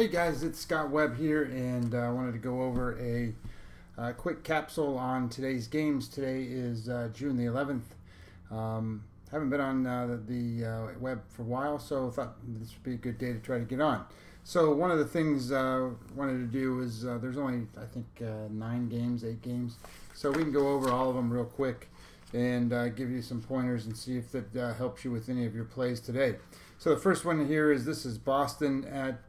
Hey guys, it's Scott Webb here, and I wanted to go over a quick capsule on today's games. Today is June the 11th. Haven't been on the web for a while, so thought this would be a good day to try to get on. So one of the things I wanted to do is there's only, I think, 8 games. So we can go over all of them real quick and give you some pointers and see if that helps you with any of your plays today. So the first one here is Boston at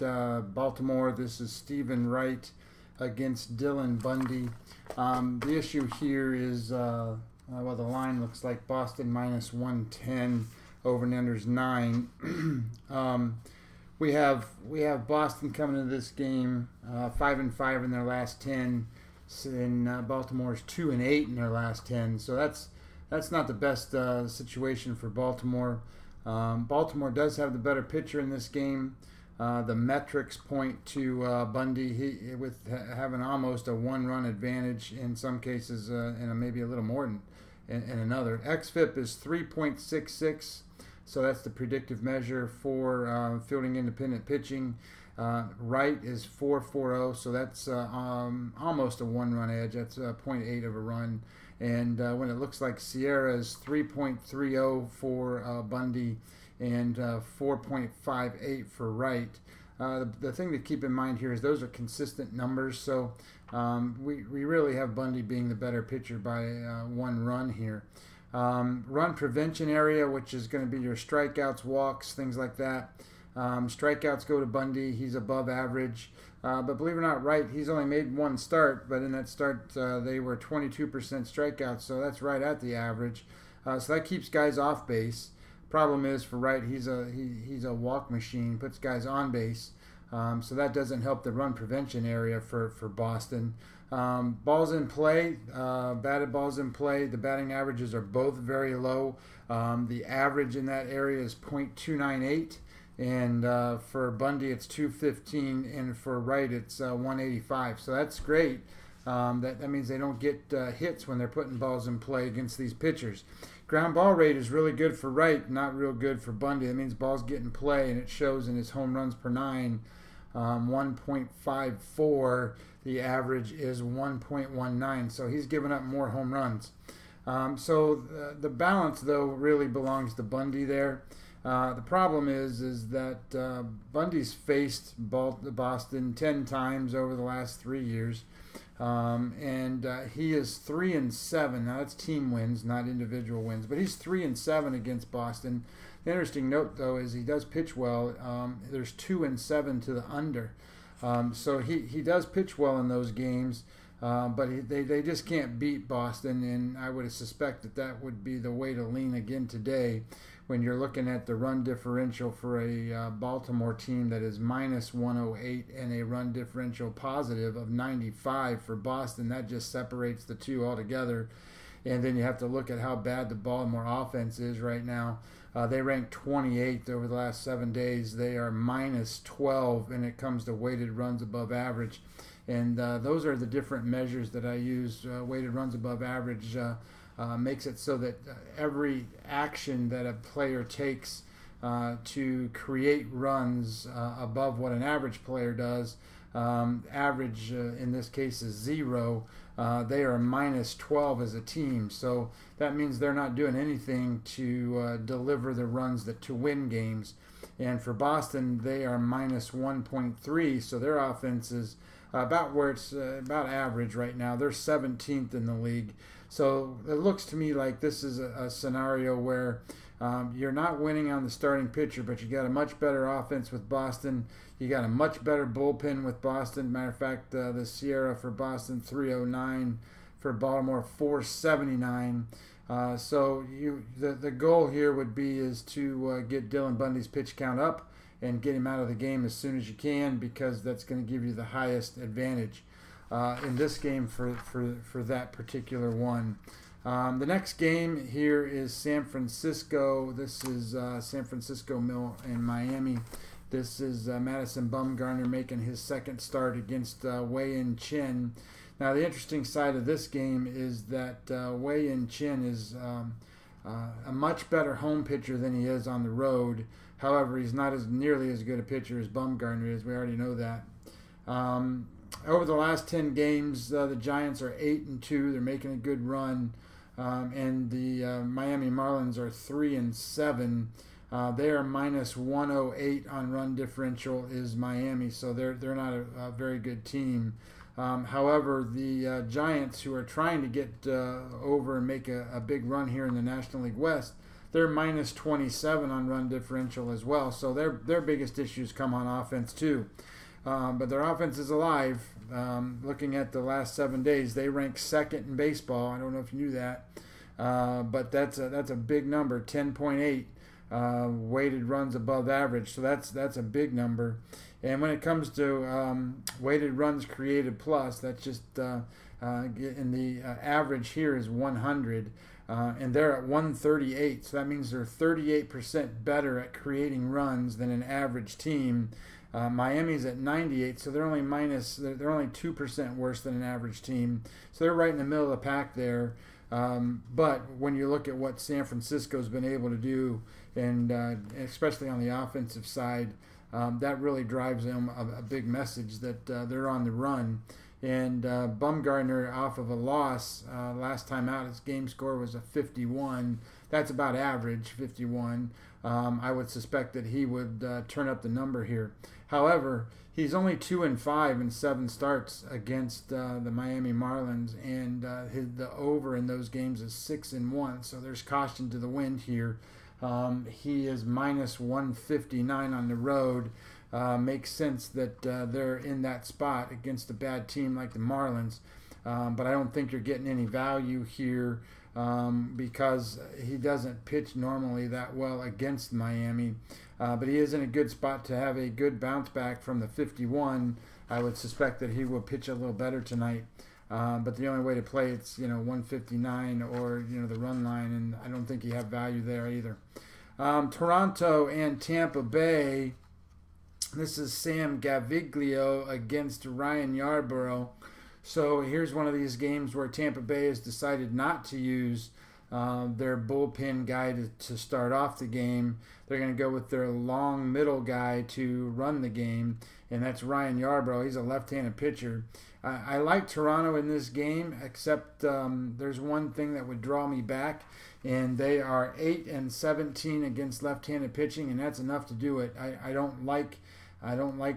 Baltimore. This is Stephen Wright against Dylan Bundy. The issue here is, the line looks like Boston minus 110, over and under's 9. We have Boston coming into this game 5-5 in their last 10, and Baltimore's 2-8 in their last 10. So that's not the best situation for Baltimore. Baltimore does have the better pitcher in this game. The metrics point to Bundy with having almost a 1-run advantage in some cases, and maybe a little more in another. xFIP is 3.66, so that's the predictive measure for fielding independent pitching. Wright is 4.40, so that's almost a 1-run edge. That's 0.8 of a run. And when it looks like Sierra is 3.30 for Bundy and 4.58 for Wright. The thing to keep in mind here is those are consistent numbers, so we really have Bundy being the better pitcher by 1 run here. Run prevention area, which is going to be your strikeouts, walks, things like that. Strikeouts go to Bundy. He's above average. But believe it or not, Wright, he's only made 1 start, but in that start they were 22% strikeouts, so that's right at the average. So that keeps guys off base. Problem is for Wright, he's a walk machine, puts guys on base, so that doesn't help the run prevention area for Boston. Balls in play, batted balls in play, the batting averages are both very low. The average in that area is .298. And for Bundy, it's 215, and for Wright, it's 185. So that's great. That means they don't get hits when they're putting balls in play against these pitchers. Ground ball rate is really good for Wright, not real good for Bundy. That means balls get in play, and it shows in his home runs per 9, 1.54. The average is 1.19. So he's given up more home runs. So the balance, though, really belongs to Bundy there. The problem is that Bundy's faced Boston 10 times over the last 3 years, and he is 3-7. Now that's team wins, not individual wins, but he's 3-7 against Boston. The interesting note, though, is he does pitch well. There's 2-7 to the under, so he does pitch well in those games. But they just can't beat Boston, and I would suspect that would be the way to lean again today when you're looking at the run differential for a Baltimore team that is minus 108 and a run differential positive of 95 for Boston. That just separates the two altogether. And then you have to look at how bad the Baltimore offense is right now. They rank 28th over the last 7 days. They are minus 12 when it comes to weighted runs above average. And those are the different measures that I use. Weighted runs above average makes it so that every action that a player takes to create runs above what an average player does, average in this case is 0, they are minus 12 as a team. So that means they're not doing anything to deliver the runs to win games. And for Boston, they are minus 1.3, so their offense is about where it's about average right now. They're 17th in the league. So it looks to me like this is a scenario where you're not winning on the starting pitcher, but you got a much better offense with Boston. You got a much better bullpen with Boston. Matter of fact, the Sierra for Boston 309, for Baltimore 479. So the goal here would be to get Dylan Bundy's pitch count up and get him out of the game as soon as you can, because that's going to give you the highest advantage in this game for that particular one. The next game here is San Francisco. This is San Francisco Mill in Miami. This is Madison Bumgarner making his second start against Wei-Yin Chen. Now, the interesting side of this game is that Wei-Yin Chen is a much better home pitcher than he is on the road. However, he's not as nearly as good a pitcher as Bumgarner is. We already know that. Over the last 10 games, the Giants are 8-2. They're making a good run, and the Miami Marlins are 3-7. They are minus 108 on run differential is Miami, so they're not a very good team. However, the Giants, who are trying to get over and make a big run here in the National League West, they're minus 27 on run differential as well. So their biggest issues come on offense too. But their offense is alive. Looking at the last 7 days, they rank second in baseball. I don't know if you knew that, but that's a big number, 10.8 weighted runs above average. So that's a big number. And when it comes to weighted runs created plus, that's just in the average here is 100. And they're at 138, so that means they're 38% better at creating runs than an average team. Miami's at 98, so they're only 2% worse than an average team. So they're right in the middle of the pack there. But when you look at what San Francisco's been able to do, and especially on the offensive side, that really drives them a big message that they're on the run. And Bumgarner, off of a loss last time out, his game score was a 51. That's about average, 51. I would suspect that he would turn up the number here. However, he's only 2-5 in 7 starts against the Miami Marlins, and the over in those games is 6-1. So there's caution to the wind here. He is minus 159 on the road. Makes sense that they're in that spot against a bad team like the Marlins. But I don't think you're getting any value here because he doesn't pitch normally that well against Miami. But he is in a good spot to have a good bounce back from the 51. I would suspect that he will pitch a little better tonight. But the only way to play it's 159 or the run line, and I don't think you have value there either. Toronto and Tampa Bay. This is Sam Gaviglio against Ryan Yarbrough. So here's one of these games where Tampa Bay has decided not to use their bullpen guy to start off the game. They're going to go with their long middle guy to run the game, and that's Ryan Yarbrough. He's a left-handed pitcher. I like Toronto in this game, except there's one thing that would draw me back, and they are 8-17 against left-handed pitching, and that's enough to do it. I don't like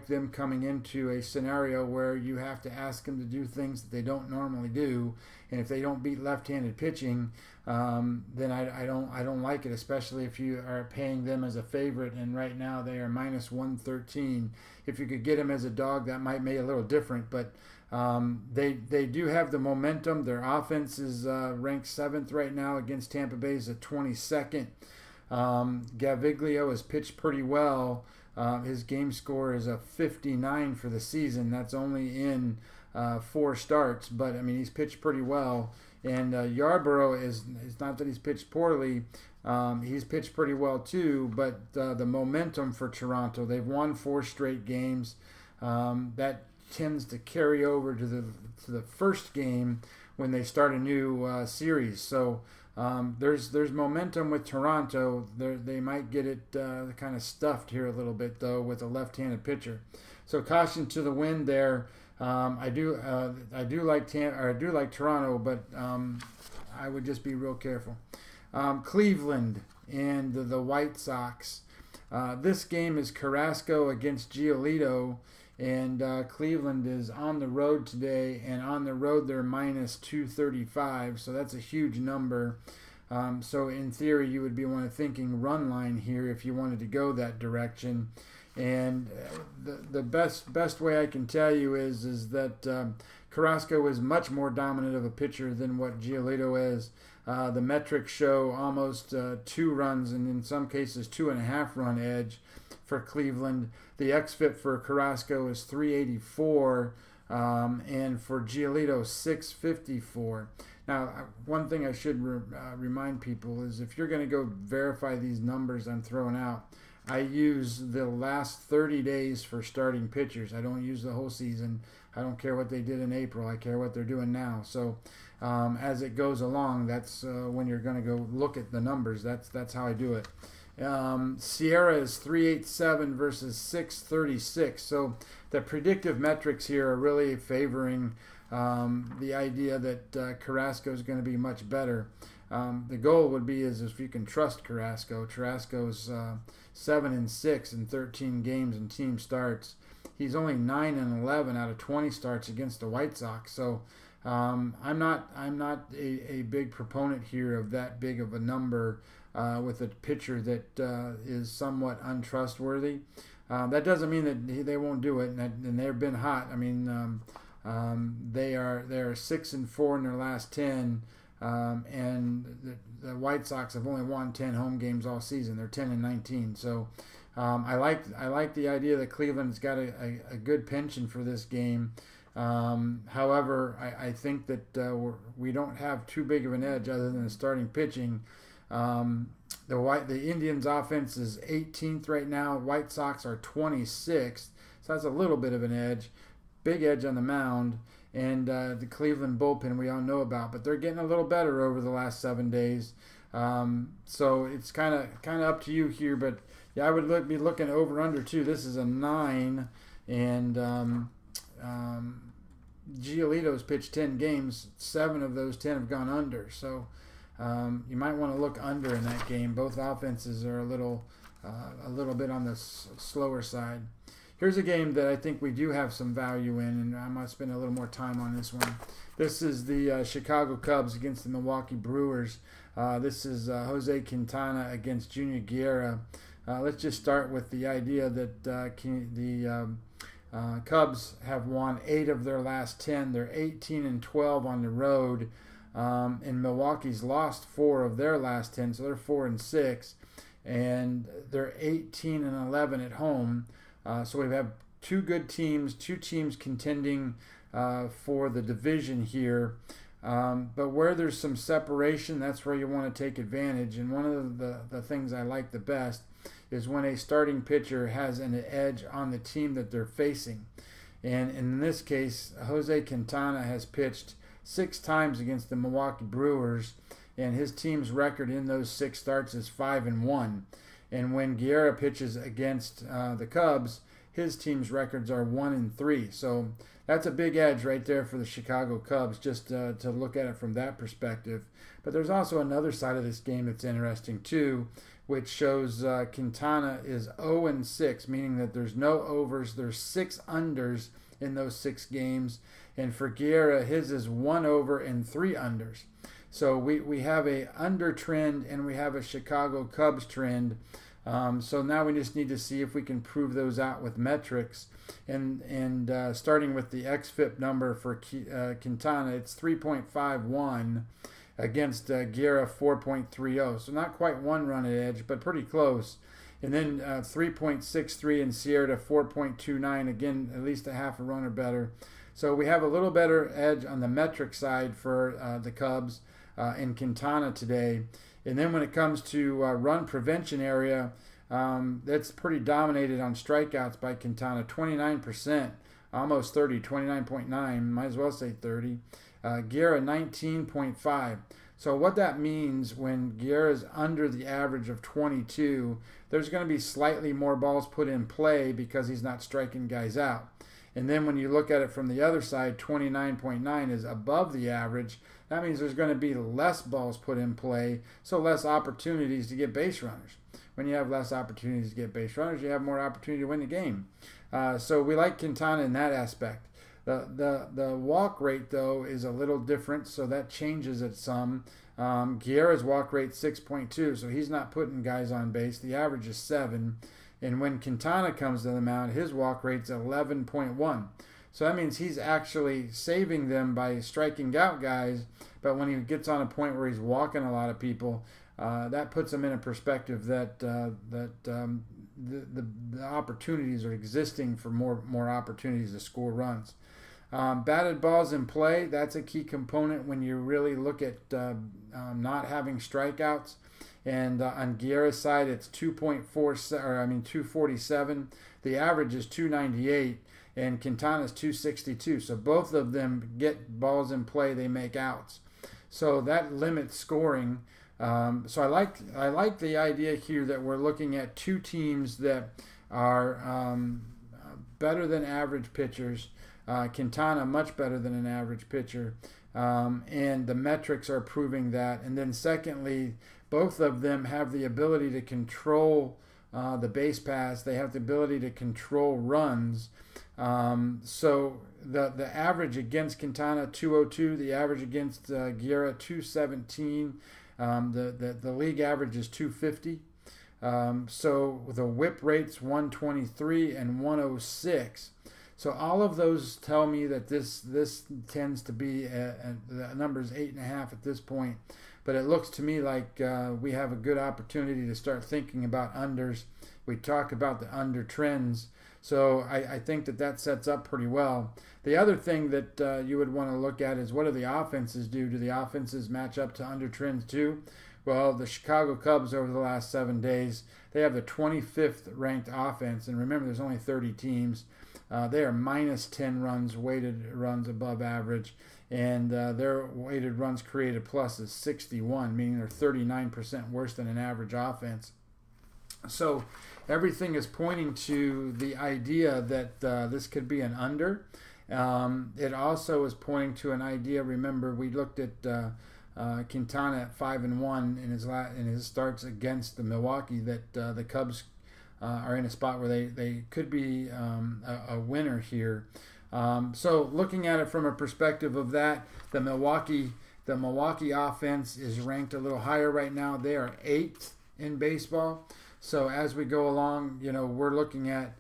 them coming into a scenario where you have to ask them to do things that they don't normally do, and if they don't beat left-handed pitching, then I don't like it, especially if you are paying them as a favorite. And right now they are minus 113. If you could get them as a dog, that might make it a little different, but they do have the momentum. Their offense is ranked 7th right now against Tampa Bay's at 22nd. Gaviglio has pitched pretty well. His game score is a 59 for the season. That's only in 4 starts, but I mean he's pitched pretty well. And Yarbrough is not that he's pitched poorly. He's pitched pretty well too. But the momentum for Toronto, they've won 4 straight games. That tends to carry over to the first game when they start a new series. So there's momentum with Toronto. They might get it kind of stuffed here a little bit though with a left-handed pitcher. So caution to the wind there. I do like Toronto, but I would just be real careful. Cleveland and the White Sox. This game is Carrasco against Giolito. And Cleveland is on the road today, and on the road they're minus 235, so that's a huge number. So in theory, you would be thinking run line here if you wanted to go that direction. And the best way I can tell you is that Carrasco is much more dominant of a pitcher than what Giolito is. The metrics show almost 2 runs, and in some cases 2.5 run edge for Cleveland. The xFIP for Carrasco is 384, and for Giolito 654. Now, one thing I should remind people is if you're going to go verify these numbers I'm throwing out, I use the last 30 days for starting pitchers. I don't use the whole season. I don't care what they did in April. I care what they're doing now. So as it goes along, that's when you're going to go look at the numbers. That's how I do it. Sierra is 387 versus 636. So the predictive metrics here are really favoring the idea that Carrasco is going to be much better. The goal would be is if you can trust Carrasco. Carrasco's 7-6 in 13 games and team starts. He's only 9-11 out of 20 starts against the White Sox. So I'm not a big proponent here of that big of a number with a pitcher that is somewhat untrustworthy. That doesn't mean that they won't do it, and they've been hot. I mean, they are 6-4 in their last 10, and the White Sox have only won 10 home games all season. They're 10-19. So I like the idea that Cleveland's got a good penchant for this game. However, I think that we don't have too big of an edge other than the starting pitching. The Indians' offense is 18th right now. White Sox are 26th, so that's a little bit of an edge. Big edge on the mound, and the Cleveland bullpen we all know about, but they're getting a little better over the last 7 days. So it's kind of up to you here, but yeah, I would be looking over under too. This is a 9, and Giolito's pitched 10 games. 7 of those 10 have gone under. So you might want to look under in that game. Both offenses are a little bit on the slower side. Here's a game that I think we do have some value in, and I might spend a little more time on this one. This is the Chicago Cubs against the Milwaukee Brewers. This is Jose Quintana against Junior Guerra. Let's just start with the idea that the Cubs have won 8 of their last 10. They're 18-12 on the road. And Milwaukee's lost 4 of their last 10, so they're 4-6. And they're 18-11 at home. So we have 2 good teams, 2 teams contending for the division here. But where there's some separation, that's where you want to take advantage. And one of the things I like the best is when a starting pitcher has an edge on the team that they're facing. And in this case, Jose Quintana has pitched 6 times against the Milwaukee Brewers, and his team's record in those 6 starts is 5-1. And when Guerra pitches against the Cubs, his team's records are 1-3. So that's a big edge right there for the Chicago Cubs, just to look at it from that perspective. But there's also another side of this game that's interesting too, which shows Quintana is 0-6, meaning that there's no overs. There's 6 unders in those 6 games. And for Guerra, his is 1 over and 3 unders. So we have a under trend and we have a Chicago Cubs trend. So now we just need to see if we can prove those out with metrics. And starting with the xFIP number for Quintana, it's 3.51 against Guerra 4.30. So not quite 1 run at edge, but pretty close. And then 3.63 in Sierra to 4.29. Again, at least a half a run or better. So we have a little better edge on the metric side for the Cubs in Quintana today. And then when it comes to run prevention area, that's pretty dominated on strikeouts by Quintana. 29%, almost 30, 29.9, might as well say 30. Guerra 19.5. So what that means when Guerra is under the average of 22, there's going to be slightly more balls put in play because he's not striking guys out. And then when you look at it from the other side, 29.9 is above the average. That means there's going to be less balls put in play, so less opportunities to get base runners. When you have less opportunities to get base runners, you have more opportunity to win the game. So we like Quintana in that aspect. The walk rate, though, is a little different, so that changes it some. Guerra's walk rate 6.2, so he's not putting guys on base. The average is 7. And when Quintana comes to the mound, his walk rate's 11.1. So that means he's actually saving them by striking out guys, but when he gets on a point where he's walking a lot of people, that puts him in a perspective that the opportunities are existing for more opportunities to score runs. Batted balls in play, that's a key component when you really look at not having strikeouts. And on Guerra's side, it's 247. The average is 298, and Quintana's 262. So both of them get balls in play, they make outs. So that limits scoring. So I like the idea here that we're looking at two teams that are better than average pitchers. Quintana much better than an average pitcher, and the metrics are proving that. And then secondly, both of them have the ability to control the base pass. They have the ability to control runs. So the average against Quintana 202, the average against Guerra 217. The league average is 250. So the whip rate's 123 and 106. So all of those tell me that this tends to be the number is 8.5 at this point. But it looks to me like we have a good opportunity to start thinking about unders. We talk about the under trends. So I think that sets up pretty well. The other thing that you would want to look at is what do the offenses do? Do the offenses match up to under trends too? Well, the Chicago Cubs over the last 7 days, they have the 25th ranked offense. And remember, there's only 30 teams. They are minus 10 runs, weighted runs above average. And their weighted runs created plus is 61, meaning they're 39% worse than an average offense. So everything is pointing to the idea that this could be an under. It also is pointing to an idea. Remember, we looked at Quintana at 5-1 in his starts against the Milwaukee. That the Cubs are in a spot where they could be a winner here. So looking at it from a perspective of that, the Milwaukee offense is ranked a little higher right now. They are 8th in baseball. So as we go along, we're looking at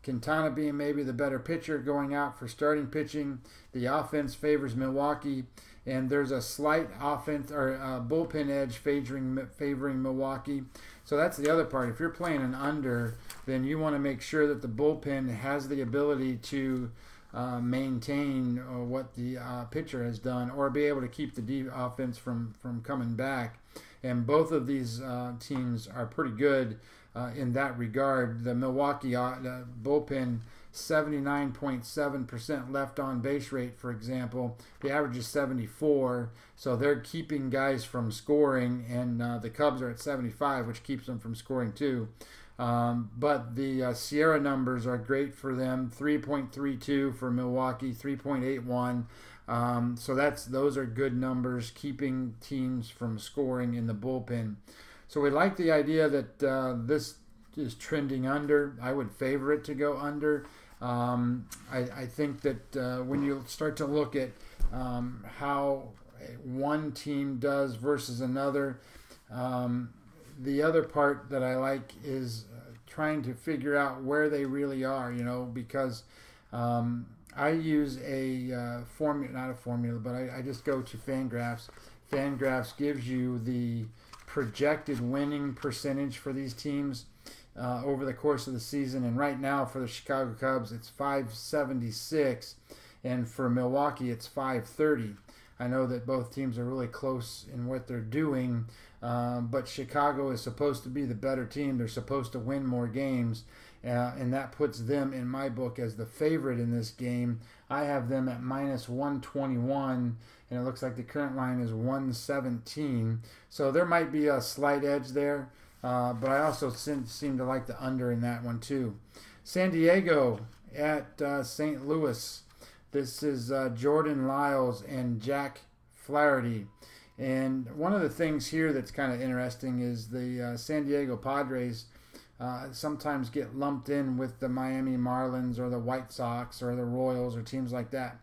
Quintana being maybe the better pitcher going out for starting pitching. The offense favors Milwaukee, and there's a slight offense or bullpen edge favoring Milwaukee. So that's the other part. If you're playing an under, then you want to make sure that the bullpen has the ability to maintain what the pitcher has done, or be able to keep the offense from coming back. And both of these teams are pretty good in that regard. The Milwaukee bullpen, 79.7% left on base rate, for example. The average is 74, so they're keeping guys from scoring, and the Cubs are at 75, which keeps them from scoring too. But the Sierra numbers are great for them. 3.32 for Milwaukee, 3.81. So those are good numbers, keeping teams from scoring in the bullpen. So we like the idea that this is trending under. I would favor it to go under. I think that when you start to look at how one team does versus another, the other part that I like is trying to figure out where they really are, because I use a formula, not a formula, but I just go to Fangraphs. Fangraphs gives you the projected winning percentage for these teams over the course of the season. And right now for the Chicago Cubs, it's 576, and for Milwaukee, it's 530. I know that both teams are really close in what they're doing, but Chicago is supposed to be the better team. They're supposed to win more games, and that puts them, in my book, as the favorite in this game. I have them at minus 121, and it looks like the current line is 117. So there might be a slight edge there, but I also seem to like the under in that one too. San Diego at St. Louis. This is Jordan Lyles and Jack Flaherty. And one of the things here that's kind of interesting is the San Diego Padres sometimes get lumped in with the Miami Marlins or the White Sox or the Royals or teams like that.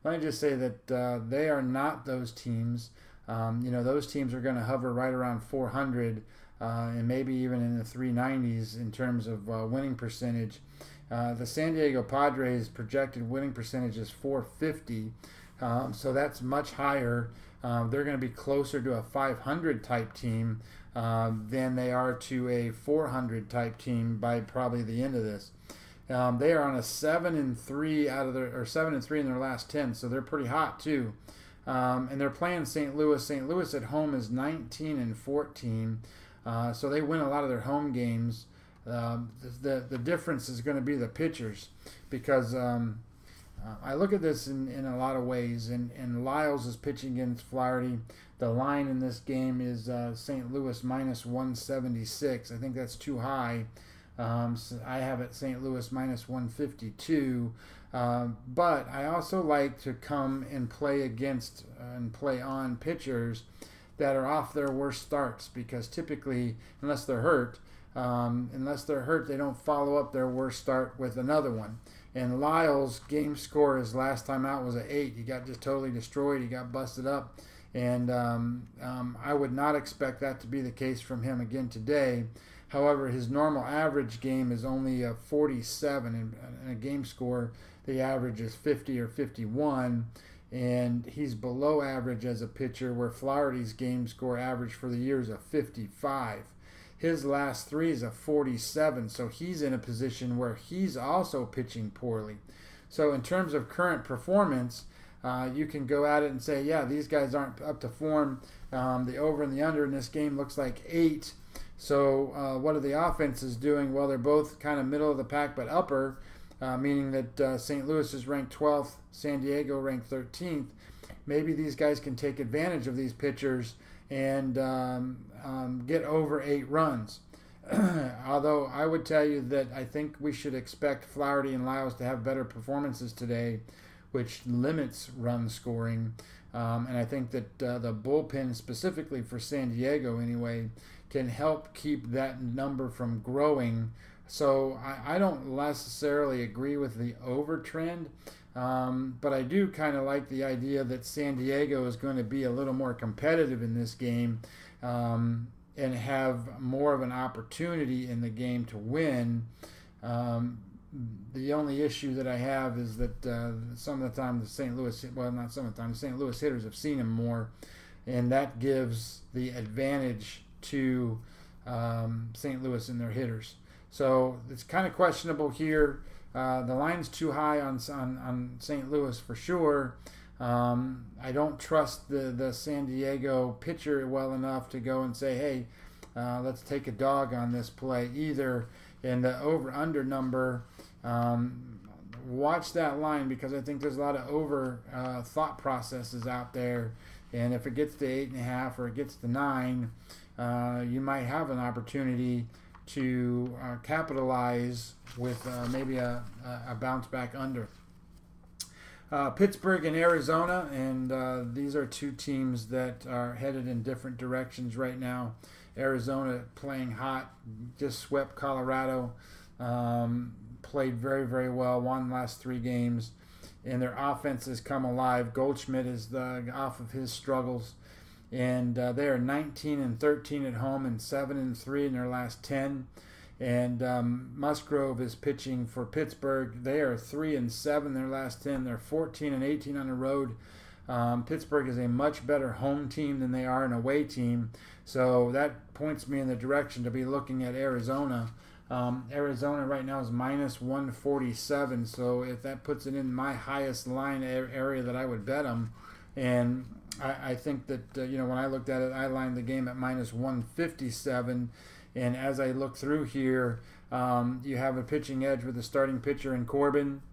Let me just say that they are not those teams. Those teams are going to hover right around 400 and maybe even in the 390s in terms of winning percentage. The San Diego Padres projected winning percentage is 450, so that's much higher. They're going to be closer to a 500 type team than they are to a 400 type team by probably the end of this. They are on a 7-3 in their last 10, so they're pretty hot too. And they're playing St. Louis. St. Louis at home is 19-14, so they win a lot of their home games. The difference is going to be the pitchers, because I look at this in a lot of ways, and Lyles is pitching against Flaherty. The line in this game is St. Louis minus 176. I think that's too high. So I have it St. Louis minus 152. But I also like to come and play against and play on pitchers that are off their worst starts, because typically, unless they're hurt, they don't follow up their worst start with another one. And Lyles' game score his last time out was an 8. He got just totally destroyed. He got busted up. And I would not expect that to be the case from him again today. However, his normal average game is only a 47. And a game score, the average is 50 or 51. And he's below average as a pitcher, where Flaherty's game score average for the year is a 55. His last 3 is a 47, so he's in a position where he's also pitching poorly. So in terms of current performance, you can go at it and say, yeah, these guys aren't up to form. The over and the under in this game looks like 8. So what are the offenses doing? Well, they're both kind of middle of the pack, but upper, meaning that St. Louis is ranked 12th, San Diego ranked 13th. Maybe these guys can take advantage of these pitchers and get over 8 runs. Although I would tell you that I think we should expect Flaherty and Lyles to have better performances today, which limits run scoring. And I think that the bullpen, specifically for San Diego anyway, can help keep that number from growing. So I don't necessarily agree with the over trend. But I do kind of like the idea that San Diego is going to be a little more competitive in this game and have more of an opportunity in the game to win. The only issue that I have is that some of the time the St. Louis hitters have seen him more, and that gives the advantage to St. Louis and their hitters. So it's kind of questionable here. The line's too high on St. Louis for sure. I don't trust the San Diego pitcher well enough to go and say, hey, let's take a dog on this play either. And the over-under number, watch that line, because I think there's a lot of over thought processes out there. And if it gets to 8.5 or it gets to 9, you might have an opportunity to capitalize with maybe a bounce back under. Pittsburgh and Arizona, and these are two teams that are headed in different directions right now. Arizona playing hot, just swept Colorado, played very, very well, won the last 3 games, and their offense has come alive. Goldschmidt is off of his struggles, and they are 19-13 at home and 7-3 in their last 10. And Musgrove is pitching for Pittsburgh. They are 3-7 in their last 10. They're 14-18 on the road. Pittsburgh is a much better home team than they are an away team. So that points me in the direction to be looking at Arizona. Arizona right now is minus 147. So if that puts it in my highest line area that I would bet them. And I think that, when I looked at it, I lined the game at minus 157. And as I look through here, you have a pitching edge with a starting pitcher in Corbin.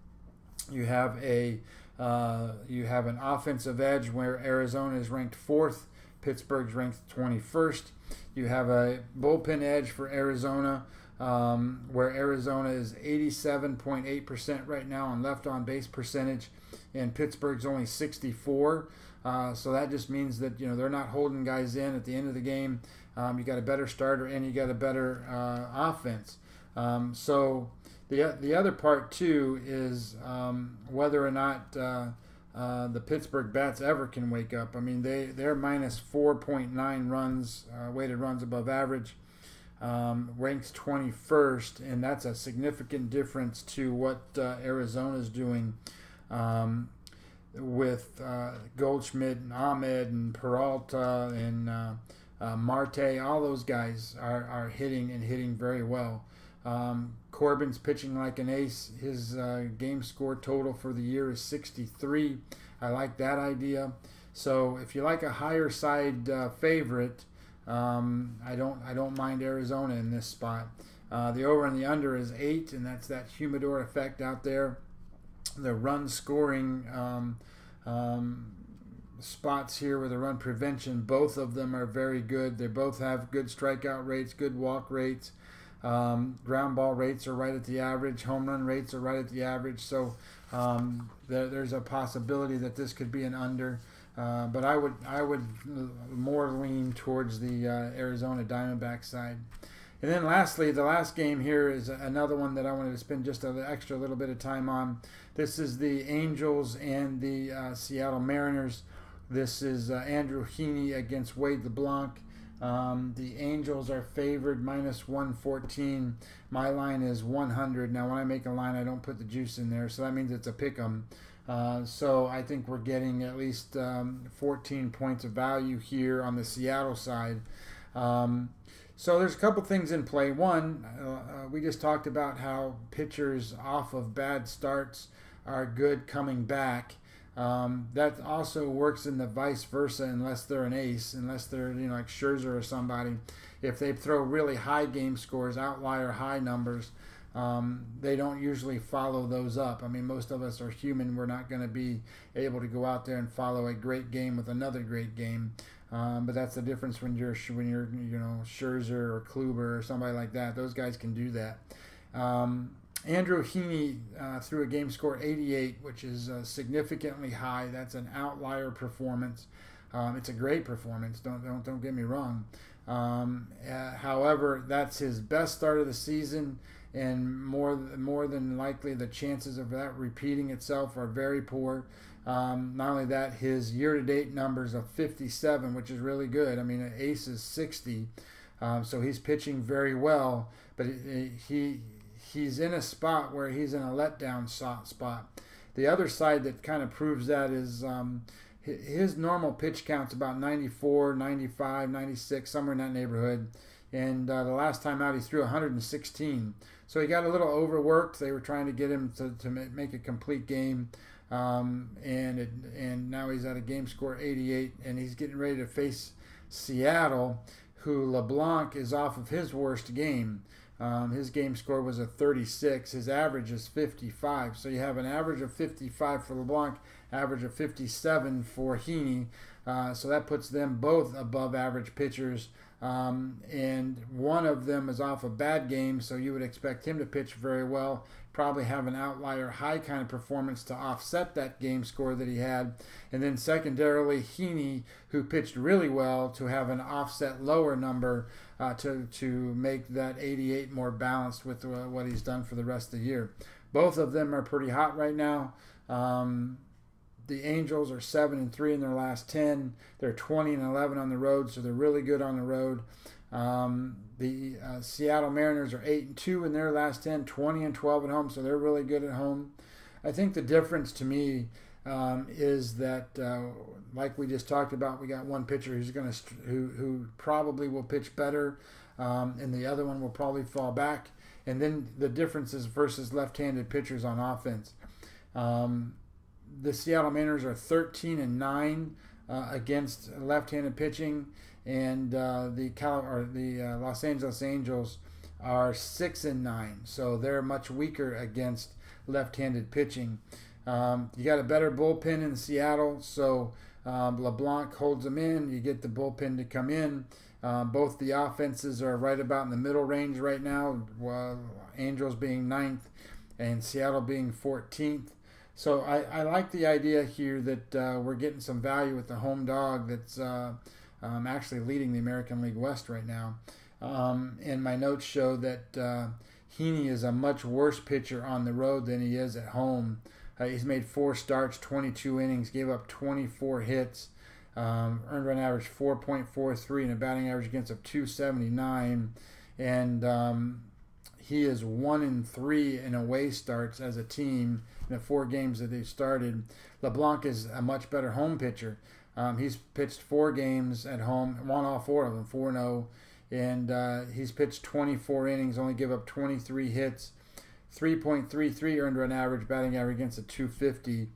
You have an offensive edge where Arizona is ranked 4th, Pittsburgh's ranked 21st. You have a bullpen edge for Arizona, where Arizona is 87.8% right now on left on base percentage, and Pittsburgh's only 64. So that just means that they're not holding guys in at the end of the game. You got a better starter and you got a better offense. So the other part too is whether or not the Pittsburgh bats ever can wake up. I mean, they're minus 4.9 runs, weighted runs above average, ranks 21st, and that's a significant difference to what Arizona's doing. With Goldschmidt and Ahmed and Peralta and Marte, all those guys are hitting very well. Corbin's pitching like an ace. His game score total for the year is 63. I like that idea. So if you like a higher side favorite, I don't mind Arizona in this spot. The over and the under is 8, and that's that humidor effect out there. the run scoring spots here with the run prevention, both of them are very good. They both have good strikeout rates, good walk rates. Ground ball rates are right at the average. Home run rates are right at the average. So there's a possibility that this could be an under. But I would more lean towards the Arizona Diamondback side. And then lastly, the last game here is another one that I wanted to spend just an extra little bit of time on. This is the Angels and the Seattle Mariners. This is Andrew Heaney against Wade LeBlanc. The Angels are favored minus 114. My line is 100. Now, when I make a line, I don't put the juice in there, so that means it's a pick 'em. So I think we're getting at least 14 points of value here on the Seattle side. So there's a couple things in play. One, we just talked about how pitchers off of bad starts are good coming back. That also works in the vice versa, unless they're an ace, unless they're like Scherzer or somebody. If they throw really high game scores, outlier high numbers, they don't usually follow those up. I mean, most of us are human. We're not going to be able to go out there and follow a great game with another great game. But that's the difference when you're Scherzer or Kluber or somebody like that. Those guys can do that. Andrew Heaney threw a game score 88, which is significantly high. That's an outlier performance. It's a great performance. Don't get me wrong. However, that's his best start of the season, and more than likely the chances of that repeating itself are very poor. Not only that, his year-to-date numbers of 57, which is really good. I mean, an ace is 60, so he's pitching very well, but he's in a spot where he's in a letdown spot. The other side that kind of proves that is his normal pitch count's about 94, 95, 96, somewhere in that neighborhood. And the last time out, he threw 116. So he got a little overworked. They were trying to get him to make a complete game. And now he's at a game score 88, and he's getting ready to face Seattle, who LeBlanc is off of his worst game. His game score was a 36. His average is 55. So you have an average of 55 for LeBlanc, average of 57 for Heaney. So that puts them both above average pitchers. And one of them is off a bad game, so you would expect him to pitch very well, probably have an outlier high kind of performance to offset that game score that he had. And then secondarily, Heaney, who pitched really well, to have an offset lower number to make that 88 more balanced with what he's done for the rest of the year. Both of them are pretty hot right now. The Angels are 7-3 in their last 10. They're 20-11 on the road, so they're really good on the road. The Seattle Mariners are 8-2 in their last 10, 20-12 at home, so they're really good at home. I think the difference to me is that, like we just talked about, we got one pitcher who probably will pitch better, and the other one will probably fall back. And then the differences versus left-handed pitchers on offense. The Seattle Mariners are 13-9 against left-handed pitching, and the Los Angeles Angels are 6-9. So they're much weaker against left-handed pitching. You got a better bullpen in Seattle, so LeBlanc holds them in. You get the bullpen to come in. Both the offenses are right about in the middle range right now. Angels being 9th and Seattle being 14th. So I like the idea here that we're getting some value with the home dog that's actually leading the American League West right now. And my notes show that Heaney is a much worse pitcher on the road than he is at home. He's made 4 starts, 22 innings, gave up 24 hits, earned run average 4.43 and a batting average against of 279. And he is 1-3 in away starts as a team in the 4 games that they've started. LeBlanc is a much better home pitcher. He's pitched 4 games at home, won all 4 of them, 4-0. And he's pitched 24 innings, only give up 23 hits, 3.33 earned run average, batting average against a 250.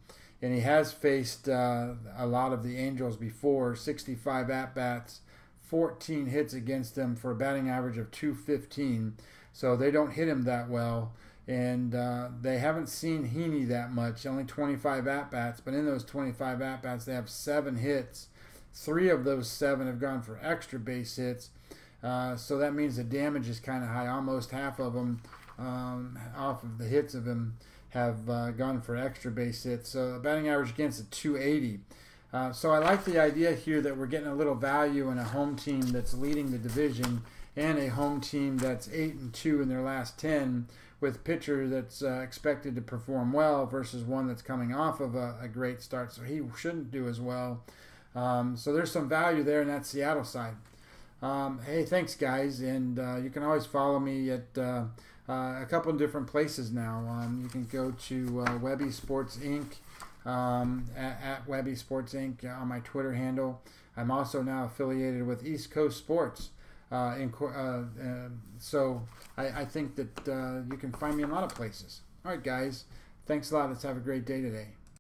And he has faced a lot of the Angels before, 65 at-bats, 14 hits against them for a batting average of 215. So they don't hit him that well. And they haven't seen Heaney that much, only 25 at-bats, but in those 25 at-bats, they have 7 hits. 3 of those 7 have gone for extra base hits, so that means the damage is kind of high. Almost half of them, off of the hits of him, have gone for extra base hits. So the batting average against a 280. So I like the idea here that we're getting a little value in a home team that's leading the division and a home team that's 8-2 in their last 10, with pitcher that's expected to perform well versus one that's coming off of a great start, so he shouldn't do as well. So there's some value there in that Seattle side. Hey, thanks, guys, and you can always follow me at a couple of different places now. You can go to Webby Sports Inc. At Webby Sports Inc. On my Twitter handle. I'm also now affiliated with East Coast Sports. So I think that you can find me in a lot of places. All right, guys. Thanks a lot. Let's have a great day today.